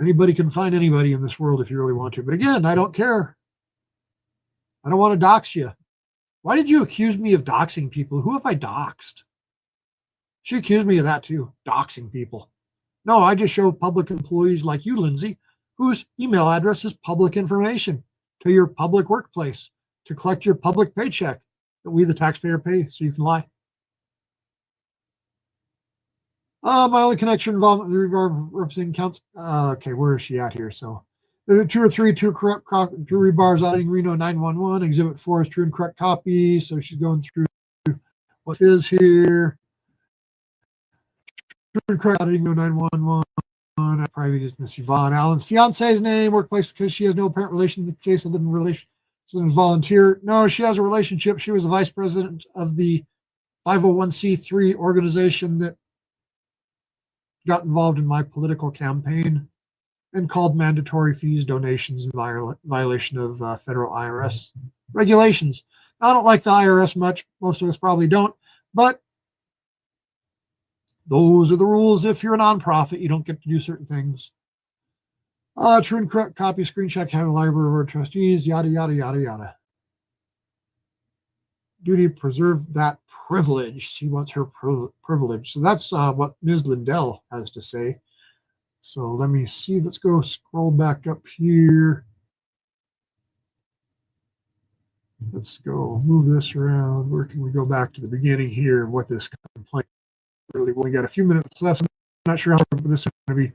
Anybody can find anybody in this world if you really want to. But again, I don't care. I don't want to dox you. Why did you accuse me of doxing people? Who have I doxed? She accused me of that too, doxing people. No, I just show public employees like you, Lindsay, whose email address is public information to your public workplace to collect your public paycheck that we, the taxpayer, pay so you can lie. My only connection involvement with representing counts. Okay, where is she at here? So, 2 or 3 true rebars auditing Reno 911. Exhibit 4 is true and correct copy. So she's going through what is here. True and correct auditing Reno 911. Private is Miss Yvonne Allen's fiance's name, workplace, because she has no apparent relation to the case other than relation. Volunteer. No, she has a relationship. She was the vice president of the 501c3 organization that got involved in my political campaign and called mandatory fees, donations, in violation of federal IRS regulations. I don't like the IRS much. Most of us probably don't, but those are the rules. If you're a nonprofit, you don't get to do certain things. True and correct copy, screenshot, have a library of trustees, yada, yada, yada, yada. Duty to preserve that privilege. She wants her privilege. So that's what Ms. Lindell has to say. So let me see. Let's go scroll back up here. Let's go move this around. Where can we go back to the beginning here of what this complaint really? We got a few minutes left. I'm not sure how this is going to be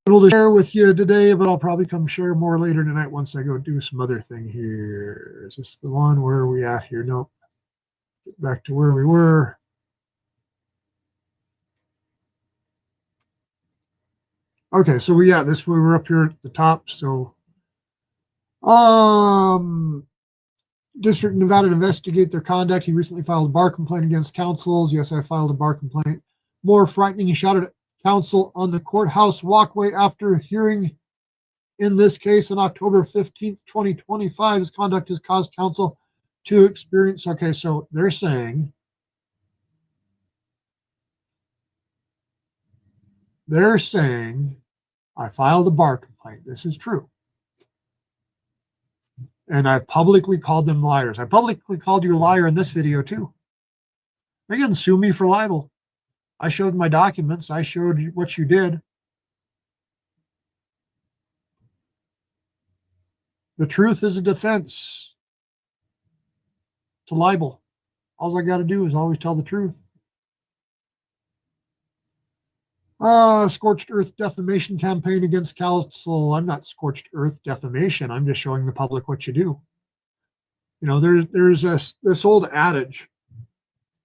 able to share with you today, but I'll probably come share more later tonight once I go do some other thing here. Is this the one? Where are we at here? Nope. Get back to where we were. Okay, so we were up here at the top. So District of Nevada to investigate their conduct. He recently filed a bar complaint against councils. Yes, I filed a bar complaint. More frightening, he shouted at counsel on the courthouse walkway after hearing in this case on October 15th, 2025. His conduct has caused counsel to experience. Okay, so they're saying I filed a bar complaint. This is true. And I publicly called them liars. I publicly called you a liar in this video too. They can sue me for libel. I showed my documents. I showed you what you did. The truth is a defense to libel. All I got to do is always tell the truth. Scorched earth defamation campaign against council. I'm not scorched earth defamation. I'm just showing the public what you do. You know, there's this old adage.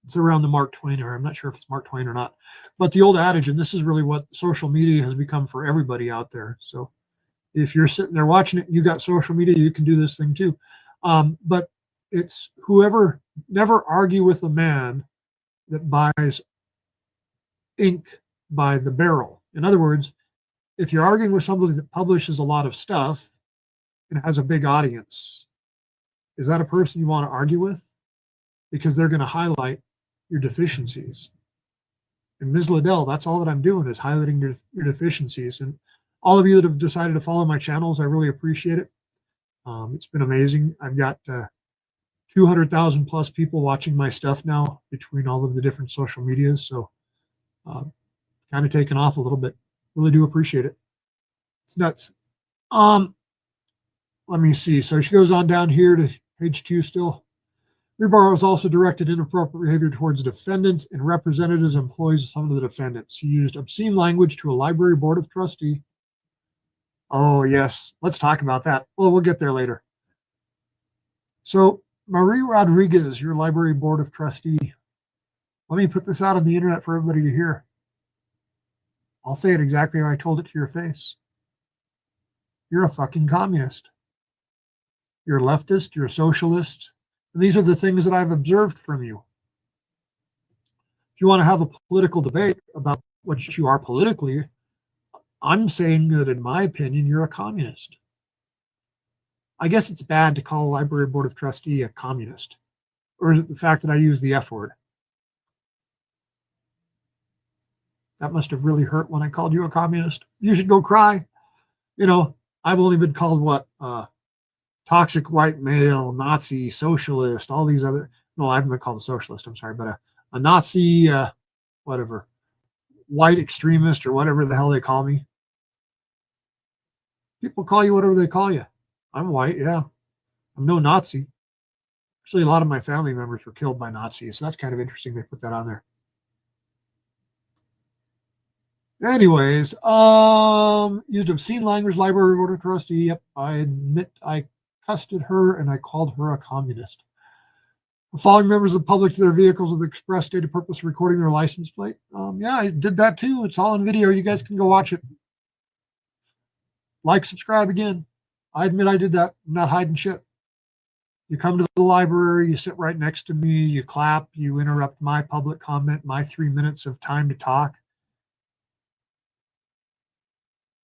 It's around the Mark Twain era. I'm not sure if it's Mark Twain or not, but the old adage, and this is really what social media has become for everybody out there. So if you're sitting there watching it, you got social media, you can do this thing too. But it's whoever, never argue with a man that buys ink by the barrel. In other words, if you're arguing with somebody that publishes a lot of stuff and has a big audience, is that a person you want to argue with? Because they're going to highlight your deficiencies. And Ms. Liddell, that's all that I'm doing is highlighting your deficiencies. And all of you that have decided to follow my channels, I really appreciate it. It's been amazing. I've got 200,000 plus people watching my stuff now between all of the different social medias. So kind of taken off a little bit. Really do appreciate it. It's nuts. Let me see. So she goes on down here to page 2 still. Rebar was also directed inappropriate behavior towards defendants and representatives and employees of some of the defendants. He used obscene language to a library board of trustee. Oh, yes. Let's talk about that. Well, we'll get there later. So, Marie Rodriguez, your library board of trustee. Let me put this out on the internet for everybody to hear. I'll say it exactly how I told it to your face. You're a fucking communist. You're a leftist. You're a socialist. And these are the things that I've observed from you. If you want to have a political debate about what you are politically, I'm saying that, in my opinion, you're a communist. I guess it's bad to call a library board of trustee a communist. Or is it the fact that I use the F word? That must have really hurt when I called you a communist. You should go cry. You know, I've only been called what? Toxic white male, Nazi, socialist, all these other, no, I haven't been called a socialist, I'm sorry, but a Nazi, whatever, white extremist or whatever the hell they call me. People call you whatever they call you. I'm white, yeah. I'm no Nazi. Actually, a lot of my family members were killed by Nazis, so that's kind of interesting they put that on there. Anyways, used obscene language, library board of trustee. Yep, I admit I cussed at her and I called her a communist. The following members of the public to their vehicles with the express stated purpose of recording their license plate. Yeah, I did that too. It's all in video. You guys can go watch it. Like, subscribe again. I admit I did that. I'm not hiding shit. You come to the library, you sit right next to me, you clap, you interrupt my public comment, my 3 minutes of time to talk.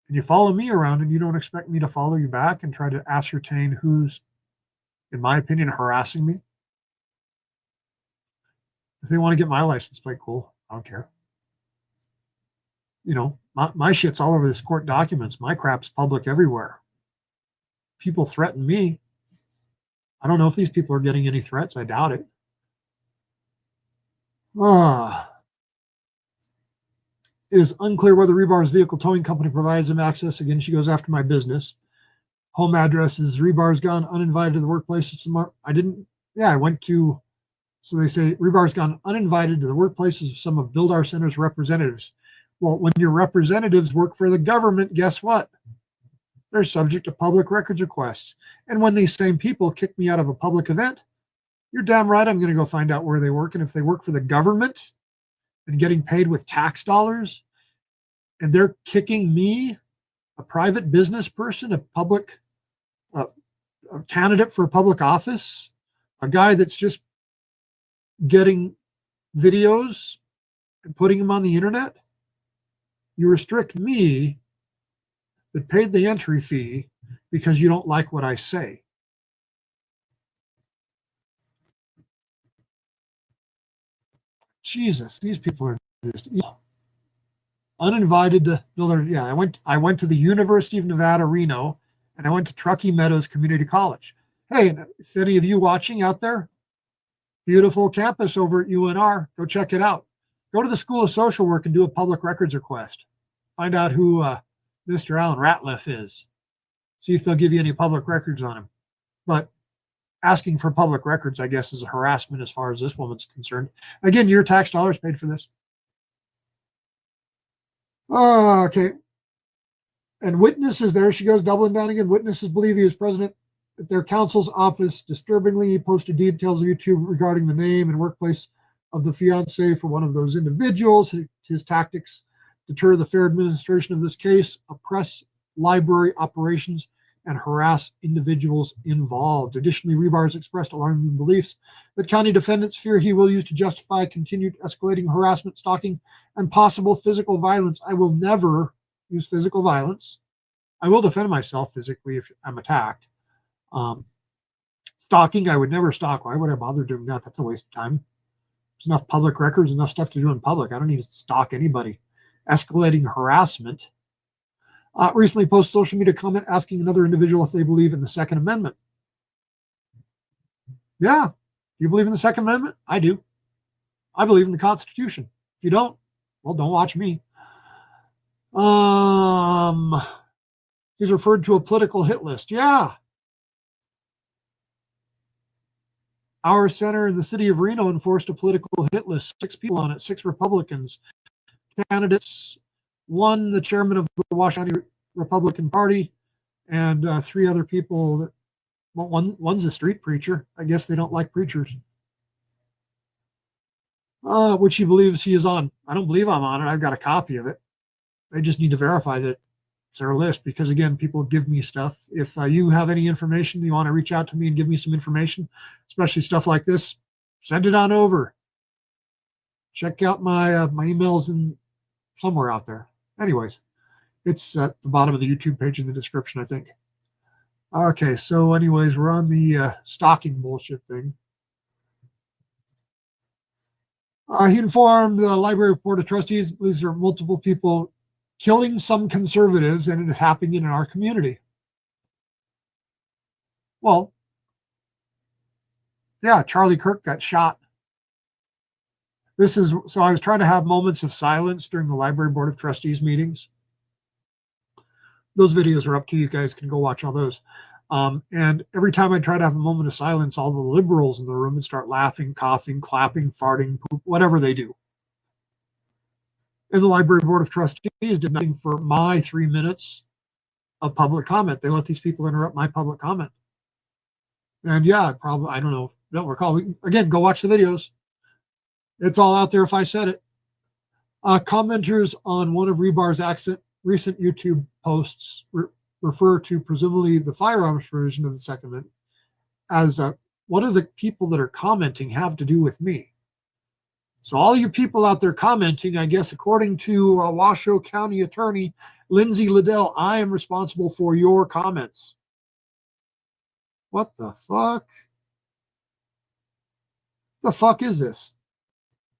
And you follow me around and you don't expect me to follow you back and try to ascertain who's, in my opinion, harassing me. If they want to get my license plate, cool. I don't care. You know, my shit's all over this court documents. My crap's public everywhere. People threaten me. I don't know if these people are getting any threats. I doubt it. It is unclear whether Rebar's vehicle towing company provides him access. Again, she goes after my business. Home address is Rebar's gone uninvited to the workplace. I didn't. Yeah, I went to. So they say Rebar's gone uninvited to the workplaces of some of Build Our Center's representatives. Well, when your representatives work for the government, guess what? They're subject to public records requests. And when these same people kick me out of a public event, you're damn right I'm going to go find out where they work. And if they work for the government and getting paid with tax dollars, and they're kicking me, a private business person, a public a candidate for a public office, a guy that's just getting videos and putting them on the internet, you restrict me that paid the entry fee because you don't like what I say. Jesus, these people are just uninvited to build. Yeah, I went to the University of Nevada, Reno, and I went to Truckee Meadows Community College. Hey, if any of you watching out there, beautiful campus over at UNR, go check it out. Go to the School of Social Work and do a public records request. Find out who Mr. Alan Ratliff is. See if they'll give you any public records on him. But asking for public records, I guess, is a harassment as far as this woman's concerned. Again, your tax dollars paid for this. Okay. And witnesses there, she goes doubling down again. Witnesses believe he was present At their counsel's office, disturbingly posted details of YouTube regarding the name and workplace of the fiance for one of those individuals. His tactics deter the fair administration of this case, oppress library operations, and harass individuals involved. Additionally, Rebars expressed alarming beliefs that county defendants fear he will use to justify continued escalating harassment, stalking, and possible physical violence. I will never use physical violence. I will defend myself physically if I'm attacked. Stalking, I would never stalk. Why would I bother doing that? That's a waste of time. There's enough public records, enough stuff to do in public. I don't need to stalk anybody. Escalating harassment. Recently posted social media comment asking another individual if they believe in the Second Amendment. Yeah. Do you believe in the Second Amendment? I do. I believe in the Constitution. If you don't, well, don't watch me. He's referred to a political hit list. Yeah. Our center in the city of Reno enforced a political hit list. 6 people on it, 6 Republicans. Candidates, 1, the chairman of the Washington County Republican Party, and 3 other people. That, well, one's a street preacher. I guess they don't like preachers. Which he believes he is on. I don't believe I'm on it. I've got a copy of it. They just need to verify that it's their list because, again, people give me stuff. If you have any information, you want to reach out to me and give me some information, especially stuff like this, send it on over. Check out my my emails in somewhere out there. Anyways, it's at the bottom of the YouTube page in the description, I think. Okay, so anyways, we're on the stalking bullshit thing. He informed the Library Board of Trustees these are multiple people killing some conservatives, and it is happening in our community. Well, yeah, Charlie Kirk got shot. This is, so I was trying to have moments of silence during the Library Board of Trustees meetings. Those videos are up to you. You guys can go watch all those. And every time I try to have a moment of silence, all the liberals in the room would start laughing, coughing, clapping, farting, poop, whatever they do. And the Library Board of Trustees did nothing for my 3 minutes of public comment. They let these people interrupt my public comment. And yeah, probably, I don't know, don't recall. Again, go watch the videos. It's all out there if I said it. Commenters on one of Rebar's recent YouTube posts refer to presumably the firearms provision of the Second Amendment as what do the people that are commenting have to do with me? So all you people out there commenting, I guess, according to Washoe County Attorney Lindsay Liddell, I am responsible for your comments. What the fuck? The fuck is this?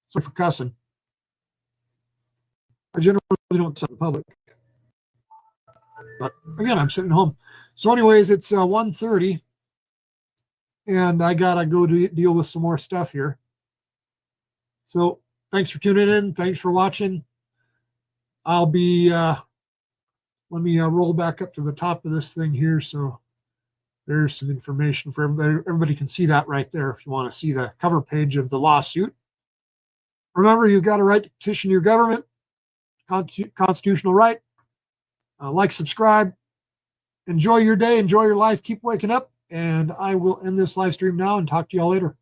Sorry for cussing. I generally don't say in public. But again, I'm sitting home. So anyways, it's 1:30. And I got to go deal with some more stuff here. So thanks for tuning in. Thanks for watching. I'll be, let me roll back up to the top of this thing here. So there's some information for everybody. Everybody can see that right there if you want to see the cover page of the lawsuit. Remember, you've got a right to petition your government, constitutional right. Like, subscribe. Enjoy your day. Enjoy your life. Keep waking up. And I will end this live stream now and talk to you all later.